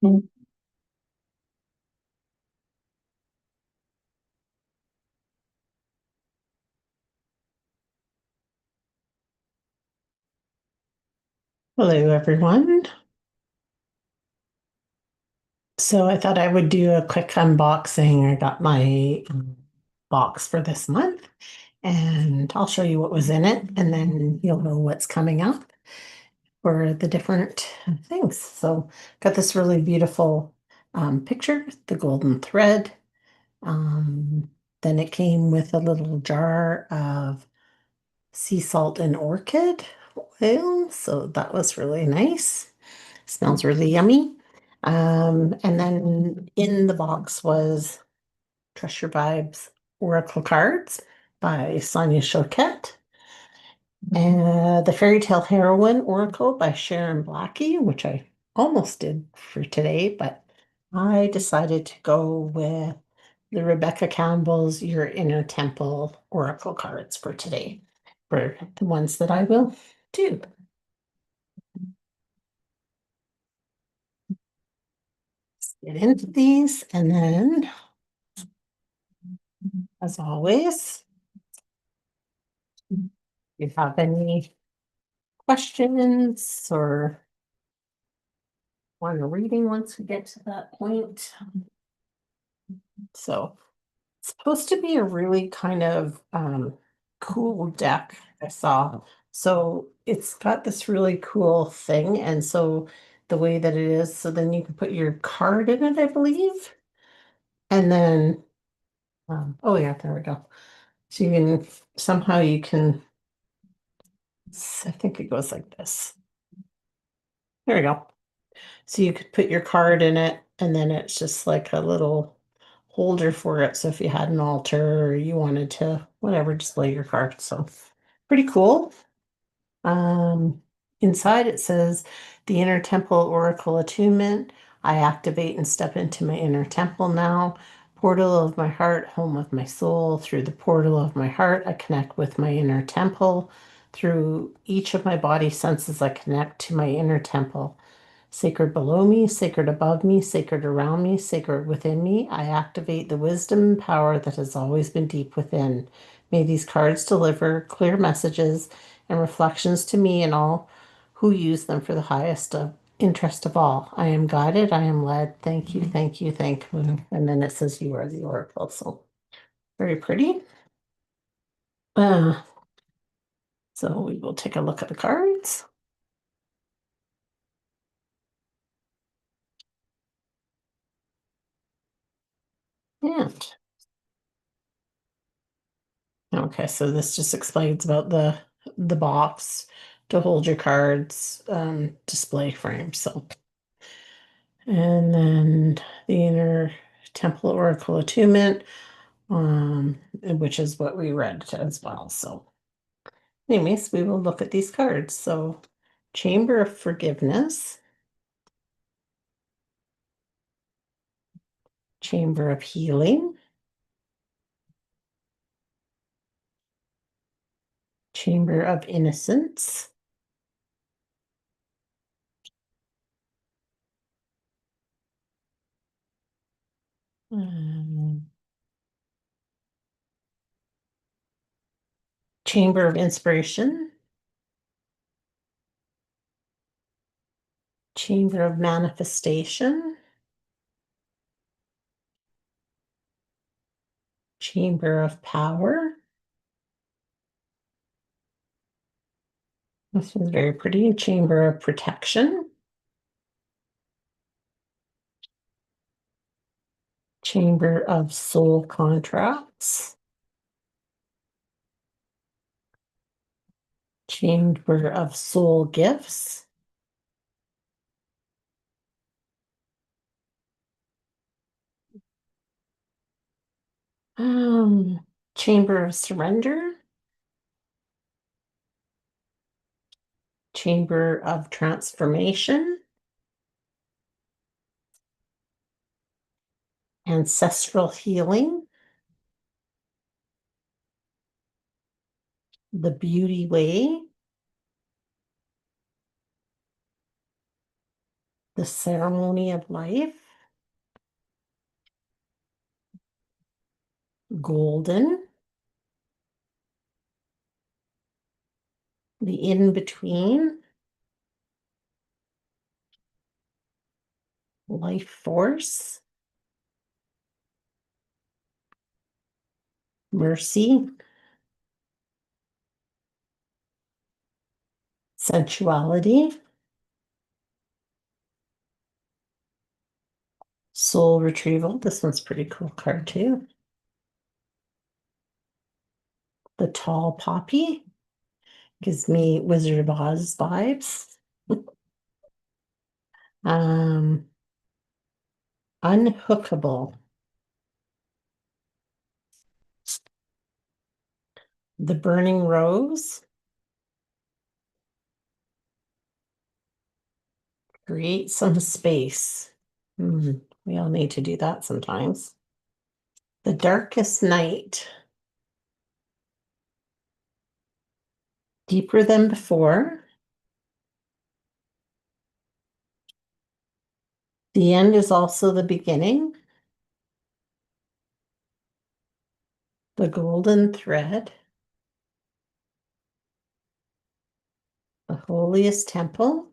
Mm. Hello, everyone. So I thought I would do a quick unboxing. I got my box for this month, and I'll show you what was in it, and then you'll know what's coming up for the different things. So got this really beautiful picture, the golden thread. Um, then it came with a little jar of sea salt and orchid oil, so that was really nice. Smells really yummy. And then in the box was Trust Your Vibes Oracle Cards by Sonia Choquette. And The Fairy Tale Heroine Oracle by Sharon Blackie, which I almost did for today, but I decided to go with the Rebecca Campbell's Your Inner Temple Oracle cards for today, for the ones that I will do. Get into these, and then, as always, if you have any questions or want a reading once we get to that point. So it's supposed to be a really kind of cool deck, I saw. So it's got this really cool thing. And so the way that it is, so then you can put your card in it, I believe. And then, oh yeah, there we go. So you can somehow you can, I think it goes like this. There we go. So you could put your card in it, and then it's just like a little holder for it. So if you had an altar or you wanted to, whatever, display your card. So pretty cool. Um, Inside it says the Inner Temple Oracle Attunement. I activate and step into my inner temple now. Portal of my heart, home of my soul. Through the portal of my heart, I connect with my inner temple. Through each of my body senses, I connect to my inner temple. Sacred below me, sacred above me, sacred around me, sacred within me, I activate the wisdom and power that has always been deep within. May these cards deliver clear messages and reflections to me and all who use them for the highest of interest of all. I am guided, I am led. Thank you, thank you, thank you. And then it says you are the oracle. So very pretty. Uh, so we will take a look at the cards. And okay, so this just explains about the box to hold your cards, display frame. So, and then the inner temple oracle attunement, which is what we read as well. So, anyways, we will look at these cards. So, Chamber of Forgiveness, Chamber of Healing, Chamber of Innocence, um, Chamber of Inspiration, Chamber of Manifestation, Chamber of Power. This is very pretty. Chamber of Protection, Chamber of Soul Contracts, Chamber of Soul Gifts, um, Chamber of Surrender, Chamber of Transformation, Ancestral Healing, The Beauty Way, The ceremony of life. Golden. The in-between. Life force. Mercy. Sensuality. Soul retrieval. This one's pretty cool card too. The tall poppy. Gives me Wizard of Oz vibes. Um, Unhookable. The burning rose. Create some space. We all need to do that sometimes. The darkest night. Deeper than before. The end is also the beginning. The golden thread. The holiest temple.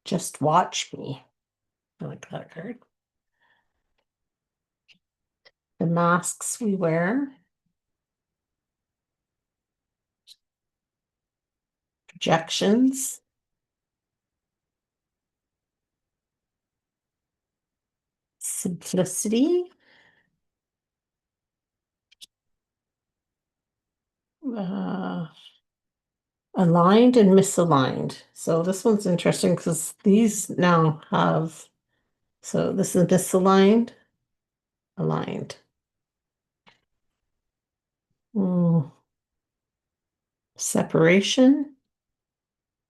Just watch me. I like that card. The masks we wear. Projections. Simplicity. Uh, Aligned and misaligned. So this one's interesting because these now have, so this is misaligned, aligned. Mm, Separation,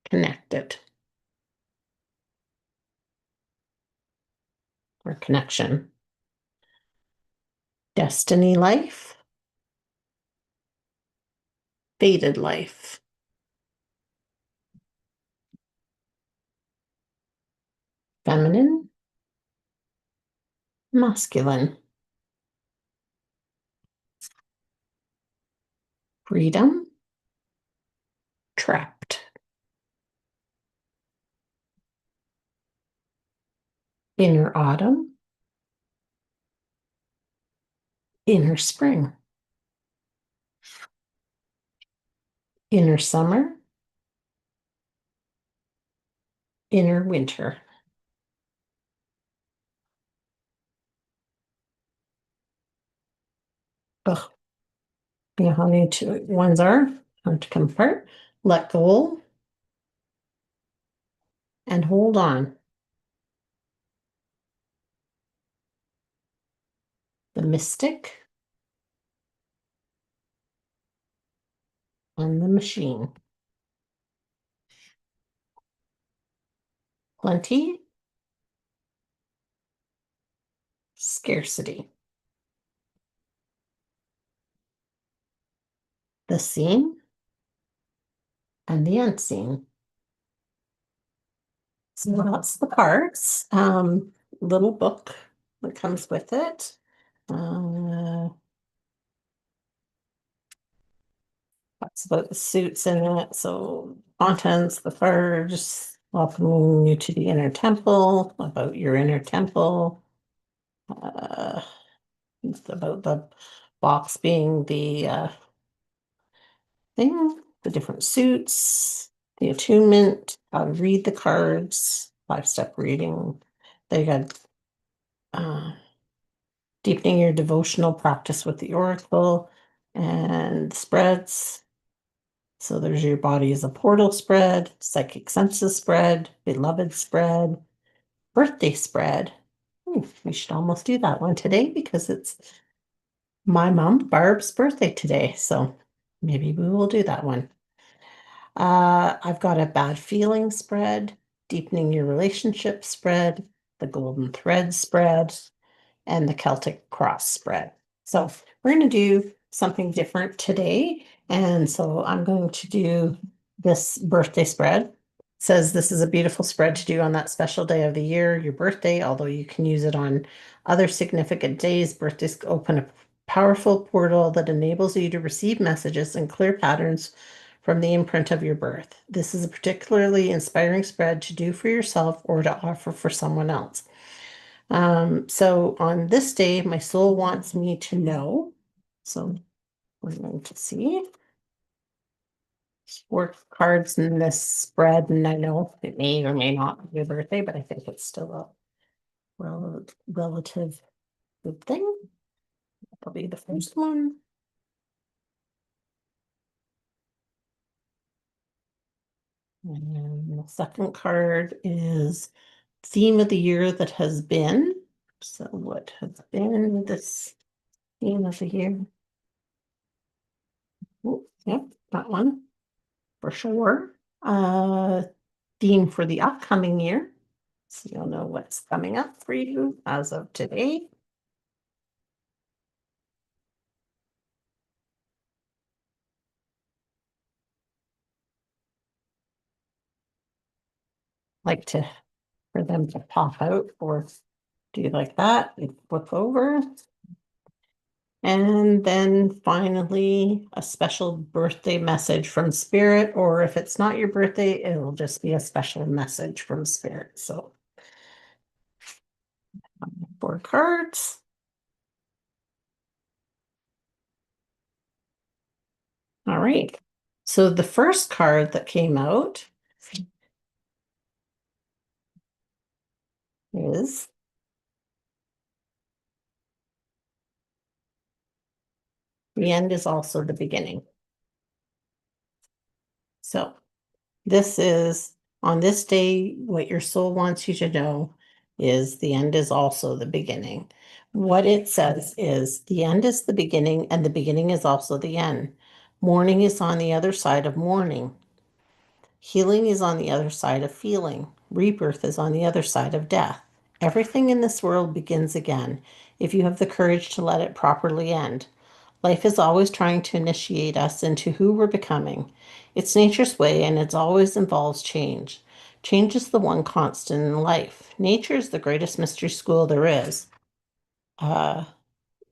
connected, or connection. Destiny life, fated life. Feminine, masculine. Freedom, trapped. Inner autumn, inner spring. Inner summer, inner winter. Ugh, you know how the two ones are hard to come apart. Let go and hold on. The mystic and the machine. Plenty, scarcity. The seen and the unseen. So that's the cards. Little book that comes with it. Talks about the suits in it. So contents, the cards, welcoming you to the inner temple, about your inner temple. It's about the box being the thing, the different suits, the attunement, how to read the cards, 5-step reading. They got deepening your devotional practice with the oracle and spreads. So there's your body as a portal spread, psychic senses spread, beloved spread, birthday spread. We should almost do that one today because it's my mom, Barb's birthday today. So maybe we will do that one. I've got a bad feeling spread, deepening your relationship spread, the golden thread spread, and the Celtic cross spread. So we're going to do something different today. And so I'm going to do this birthday spread. Says this is a beautiful spread to do on that special day of the year, your birthday, although you can use it on other significant days. Birthdays open a powerful portal that enables you to receive messages and clear patterns from the imprint of your birth. This is a particularly inspiring spread to do for yourself or to offer for someone else. So on this day, my soul wants me to know. So we're going to see four cards in this spread, and I know it may or may not be your birthday, but I think it's still a relative good thing. That'll be the first one. And the second card is theme of the year that has been. So what has been this theme of the year? Oh, yep, that one for sure. Theme for the upcoming year. So you'll know what's coming up for you as of today. Like to for them to pop out or do like that and flip over. And then finally, a special birthday message from Spirit, or if it's not your birthday, it'll just be a special message from Spirit. So, four cards. All right. So, the first card that came out is the end is also the beginning. So, this is on this day, what your soul wants you to know is the end is also the beginning. What it says is the end is the beginning, and the beginning is also the end. Mourning is on the other side of mourning. Healing is on the other side of feeling. Rebirth is on the other side of death. Everything in this world begins again if you have the courage to let it properly end. Life is always trying to initiate us into who we're becoming. It's nature's way, and it always involves change. Change is the one constant in life. Nature is the greatest mystery school there is. Uh,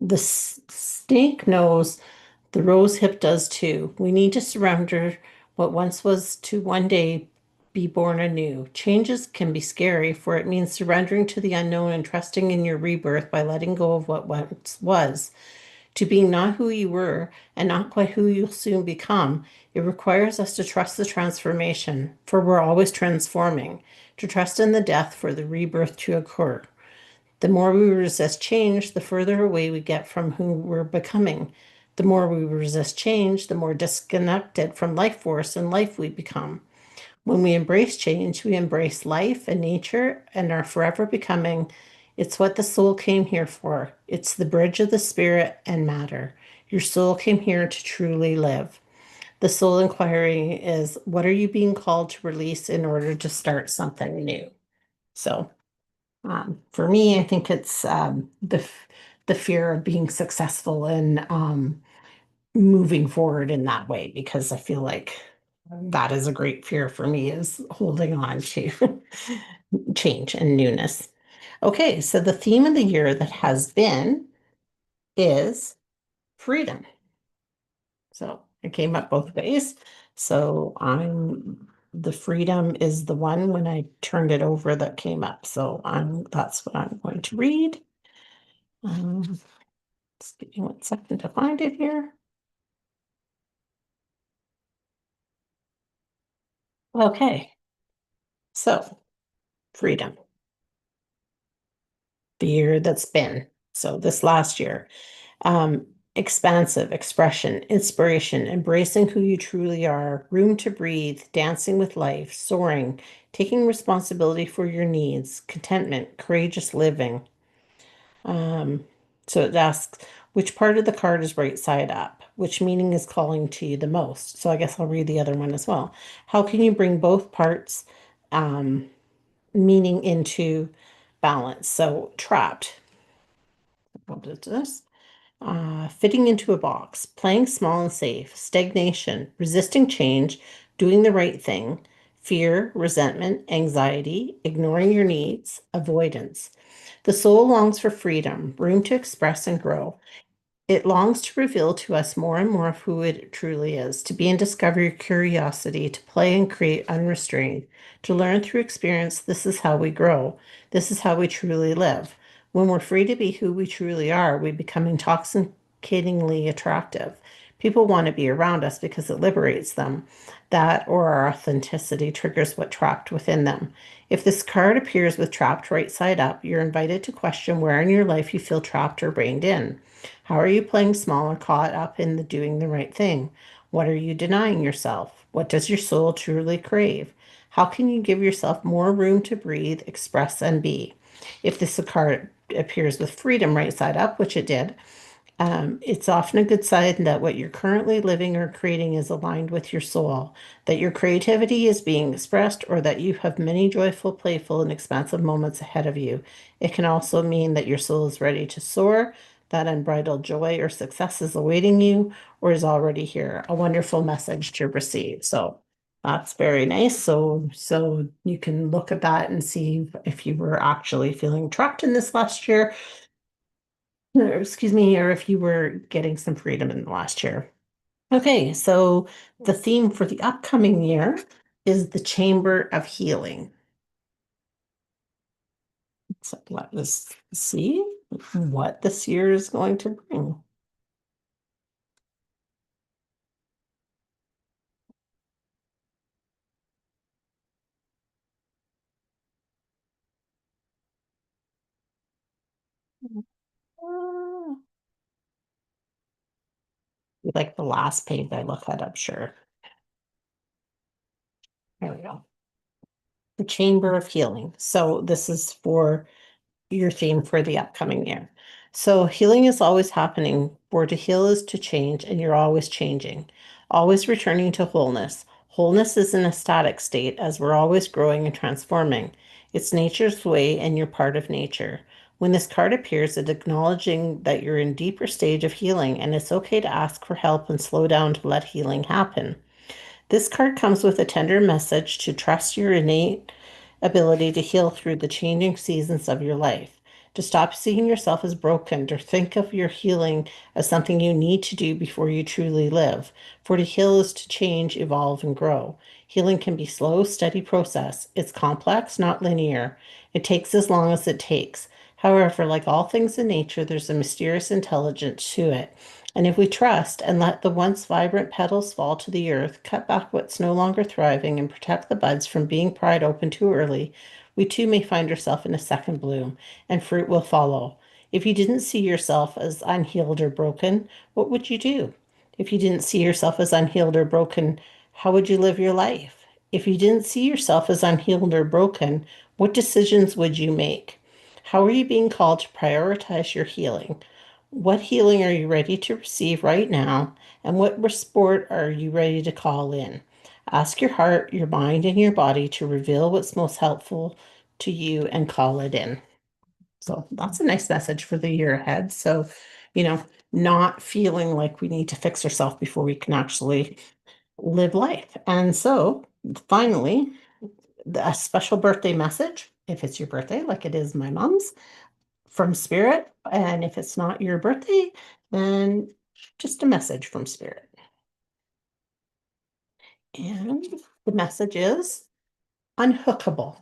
the snake knows, the rose hip does too. We need to surrender what once was to one day be born anew. Changes can be scary, for it means surrendering to the unknown and trusting in your rebirth by letting go of what once was. To being not who you were and not quite who you'll soon become, it requires us to trust the transformation, for we're always transforming, to trust in the death for the rebirth to occur. The more we resist change, the further away we get from who we're becoming. The more we resist change, the more disconnected from life force and life we become. When we embrace change, we embrace life and nature and are forever becoming. It's what the soul came here for. It's the bridge of the spirit and matter. Your soul came here to truly live. The soul inquiry is, what are you being called to release in order to start something new? So, for me, I think it's the fear of being successful and moving forward in that way, because I feel like that is a great fear for me, is holding on to change and newness. Okay, so the theme of the year that has been is freedom. So it came up both ways. So I'm the freedom is the one when I turned it over that came up. So that's what I'm going to read. Um, just give me 1 second to find it here. Okay, so freedom, the year that's been. So this last year, um, expansive expression, inspiration, embracing who you truly are, room to breathe, dancing with life, soaring, taking responsibility for your needs, contentment, courageous living. Um, so it asks, which part of the card is right side up? Which meaning is calling to you the most? So I guess I'll read the other one as well. How can you bring both parts meaning into balance? So trapped. What is this? Fitting into a box, playing small and safe, stagnation, resisting change, doing the right thing, fear, resentment, anxiety, ignoring your needs, avoidance. The soul longs for freedom, room to express and grow. It longs to reveal to us more and more of who it truly is, to be in discovery, curiosity, to play and create unrestrained, to learn through experience. This is how we grow. This is how we truly live. When we're free to be who we truly are, we become intoxicatingly attractive. People want to be around us because it liberates them. That or our authenticity triggers what trapped within them. If this card appears with trapped right side up, you're invited to question where in your life you feel trapped or reined in. How are you playing small or caught up in the doing the right thing? What are you denying yourself? What does your soul truly crave? How can you give yourself more room to breathe, express, and be? If this card appears with freedom right side up, which it did, it's often a good sign that what you're currently living or creating is aligned with your soul, that your creativity is being expressed, or that you have many joyful, playful, and expansive moments ahead of you. It can also mean that your soul is ready to soar, that unbridled joy or success is awaiting you, or is already here. A wonderful message to receive. So that's very nice. So you can look at that and see if you were actually feeling trapped in this last year, or, excuse me, or if you were getting some freedom in the last year. Okay, so the theme for the upcoming year is the Chamber of Healing. So let us see what this year is going to bring. Uh, like the last page I look at, I'm sure. There we go. The Chamber of Healing. So this is for your theme for the upcoming year. So healing is always happening. For to heal is to change, and you're always changing, always returning to wholeness. Wholeness is in a static state as we're always growing and transforming. It's nature's way, and you're part of nature. When this card appears, it's acknowledging that you're in deeper stage of healing, and it's okay to ask for help and slow down to let healing happen. This card comes with a tender message to trust your innate ability to heal through the changing seasons of your life, to stop seeing yourself as broken, to think of your healing as something you need to do before you truly live. For to heal is to change, evolve, and grow. Healing can be slow, steady process. It's complex, not linear. It takes as long as it takes. However, like all things in nature, there's a mysterious intelligence to it. And if we trust and let the once vibrant petals fall to the earth, cut back what's no longer thriving, and protect the buds from being pried open too early, we too may find ourselves in a second bloom, and fruit will follow. If you didn't see yourself as unhealed or broken, what would you do? If you didn't see yourself as unhealed or broken, how would you live your life? If you didn't see yourself as unhealed or broken, what decisions would you make? How are you being called to prioritize your healing? What healing are you ready to receive right now? And what sport are you ready to call in? Ask your heart, your mind, and your body to reveal what's most helpful to you and call it in. So that's a nice message for the year ahead. So, you know, not feeling like we need to fix ourselves before we can actually live life. And so finally, a special birthday message, if it's your birthday, like it is my mom's, from Spirit. And if it's not your birthday, then just a message from Spirit. And the message is unhookable.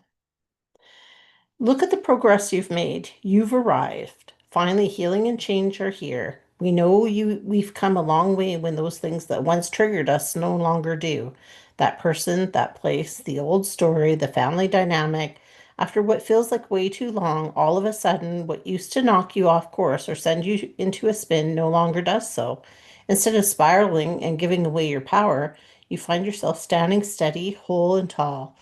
Look at the progress you've made. You've arrived. Finally, healing and change are here. We know we've come a long way when those things that once triggered us no longer do. That person, that place, the old story, the family dynamic. After what feels like way too long, all of a sudden, what used to knock you off course or send you into a spin no longer does so. Instead of spiraling and giving away your power, you find yourself standing steady, whole, and tall.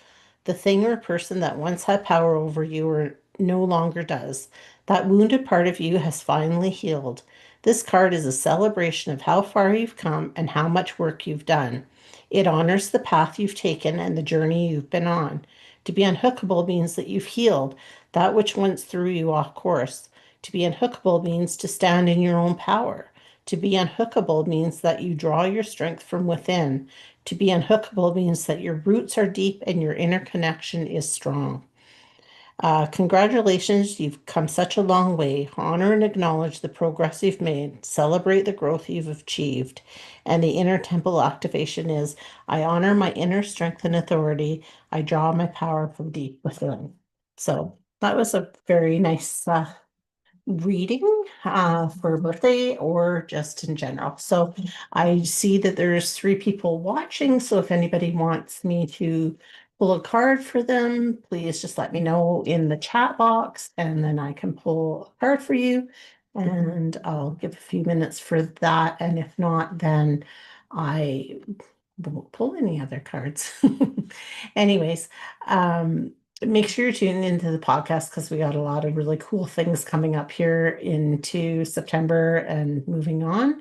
The thing or person that once had power over you or no longer does. That wounded part of you has finally healed. This card is a celebration of how far you've come and how much work you've done. It honors the path you've taken and the journey you've been on. To be unhookable means that you've healed that which once threw you off course. To be unhookable means to stand in your own power. To be unhookable means that you draw your strength from within. To be unhookable means that your roots are deep and your inner connection is strong. Congratulations, you've come such a long way. Honor and acknowledge the progress you've made. Celebrate the growth you've achieved. And the inner temple activation is I honor my inner strength and authority. I draw my power from deep within. So that was a very nice reading for a birthday or just in general. So I see that there's three people watching. So if anybody wants me to pull a card for them, please just let me know in the chat box and then I can pull a card for you. And I'll give a few minutes for that. And if not, then I won't pull any other cards. Anyways, make sure you're tuning into the podcast because we got a lot of really cool things coming up here into September and moving on.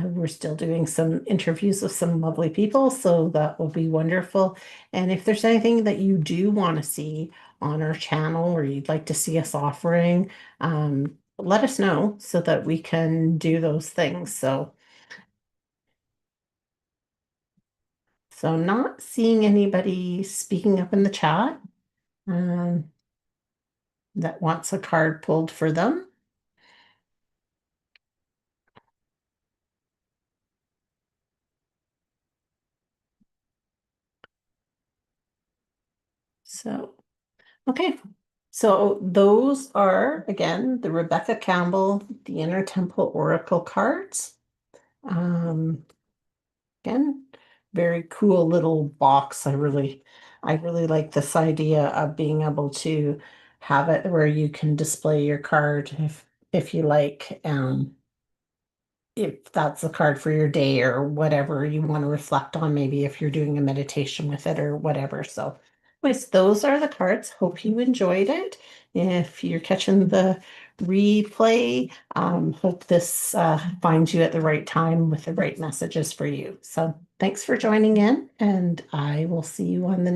We're still doing some interviews with some lovely people, so that will be wonderful. And if there's anything that you do want to see on our channel or you'd like to see us offering, let us know so that we can do those things. So I'm not seeing anybody speaking up in the chat um, that wants a card pulled for them. So, okay. So those are, again, the Rebecca Campbell, the Inner Temple Oracle cards. Um, Again, very cool little box. I really like this idea of being able to have it where you can display your card if you like. If that's the card for your day or whatever you want to reflect on, maybe if you're doing a meditation with it or whatever. So, anyways, those are the cards. Hope you enjoyed it. If you're catching the replay, hope this finds you at the right time with the right messages for you. So, thanks for joining in, and I will see you on the next.